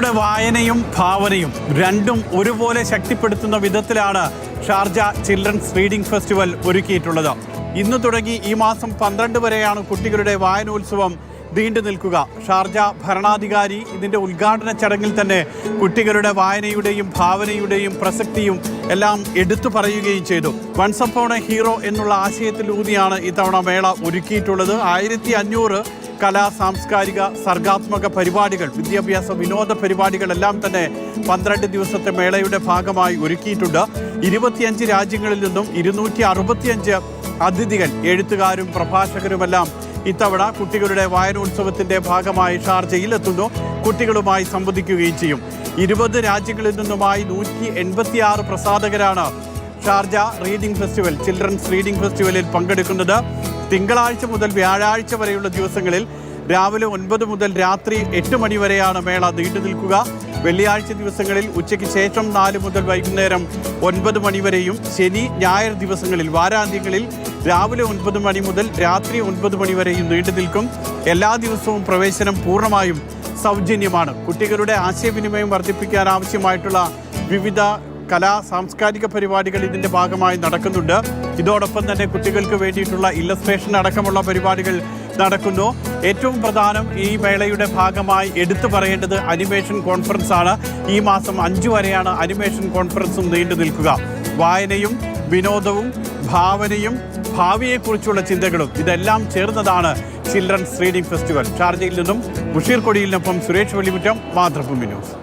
കുട്ടികളുടെ വായനയും ഭാവനയും രണ്ടും ഒരുപോലെ ശക്തിപ്പെടുത്തുന്ന വിധത്തിലാണ് ഷാർജ ചിൽഡ്രൻസ് റീഡിംഗ് ഫെസ്റ്റിവൽ ഒരുക്കിയിട്ടുള്ളത്. ഇന്ന് തുടങ്ങി ഈ മാസം 12 വരെയാണ് കുട്ടികളുടെ വായനോത്സവം നീണ്ടു നിൽക്കുക. ഷാർജ ഭരണാധികാരി ഇതിൻ്റെ ഉദ്ഘാടന ചടങ്ങിൽ തന്നെ കുട്ടികളുടെ വായനയുടെയും ഭാവനയുടെയും പ്രസക്തിയും എല്ലാം എടുത്തു പറയുകയും ചെയ്തു. വൺസ് അപ്പോൺ എ ഹീറോ എന്നുള്ള ആശയത്തിലൂന്നിയാണ് ഇത്തവണ മേള ഒരുക്കിയിട്ടുള്ളത്. 1500 കലാ സാംസ്കാരിക സർഗാത്മക പരിപാടികൾ, വിദ്യാഭ്യാസ വിനോദ പരിപാടികളെല്ലാം തന്നെ 12 ദിവസത്തെ മേളയുടെ ഭാഗമായി ഒരുക്കിയിട്ടുണ്ട്. 25 രാജ്യങ്ങളിൽ നിന്നും 265 അതിഥികൾ, എഴുത്തുകാരും പ്രഭാഷകരുമെല്ലാം ഇത്തവണ കുട്ടികളുടെ വായനോത്സവത്തിൻ്റെ ഭാഗമായി ഷാർജയിൽ എത്തുന്നു. കുട്ടികളുമായി സംവദിക്കുകയും ചെയ്യും. 20 രാജ്യങ്ങളിൽ നിന്നുമായി 186 പ്രസാധകരാണ് Sharjah reading festival, children's reading ഫെസ്റ്റിവലിൽ പങ്കെടുക്കുന്നത്. തിങ്കളാഴ്ച മുതൽ വ്യാഴാഴ്ച വരെയുള്ള ദിവസങ്ങളിൽ രാവിലെ 9 മുതൽ രാത്രി 8 മണി വരെയാണ് മേള നീണ്ടു നിൽക്കുക. വെള്ളിയാഴ്ച ദിവസങ്ങളിൽ ഉച്ചയ്ക്ക് ശേഷം 4 മുതൽ വൈകുന്നേരം 9 മണി വരെയും, ശനി ഞായർ ദിവസങ്ങളിൽ വാരാന്ത്യങ്ങളിൽ രാവിലെ 9 മണി മുതൽ രാത്രി 9 മണി വരെയും നീണ്ടു നിൽക്കും. എല്ലാ ദിവസവും പ്രവേശനം പൂർണ്ണമായും സൗജന്യമാണ്. കുട്ടികളുടെ ആശയവിനിമയം വർദ്ധിപ്പിക്കാൻ ആവശ്യമായിട്ടുള്ള വിവിധ കലാ സാംസ്കാരിക പരിപാടികൾ ഇതിൻ്റെ ഭാഗമായി നടക്കുന്നുണ്ട്. ഇതോടൊപ്പം തന്നെ കുട്ടികൾക്ക് വേണ്ടിയിട്ടുള്ള ഇല്ലസ്ട്രേഷൻ അടക്കമുള്ള പരിപാടികൾ നടക്കുന്നു. ഏറ്റവും പ്രധാനം ഈ മേളയുടെ ഭാഗമായി എടുത്തു പറയേണ്ടത് അനിമേഷൻ കോൺഫറൻസ് ആണ്. ഈ മാസം 5 വരെയാണ് അനിമേഷൻ കോൺഫറൻസും നീണ്ടു നിൽക്കുക. വായനയും വിനോദവും ഭാവനയും ഭാവിയെക്കുറിച്ചുള്ള ചിന്തകളും ഇതെല്ലാം ചേർന്നതാണ് ചിൽഡ്രൻസ് റീഡിംഗ് ഫെസ്റ്റിവൽ. ഷാർജയിൽ നിന്നും മുഷീർ കൊടിയിലിനൊപ്പം സുരേഷ് വെള്ളിമുറ്റം, മാതൃഭൂമി ന്യൂസ്.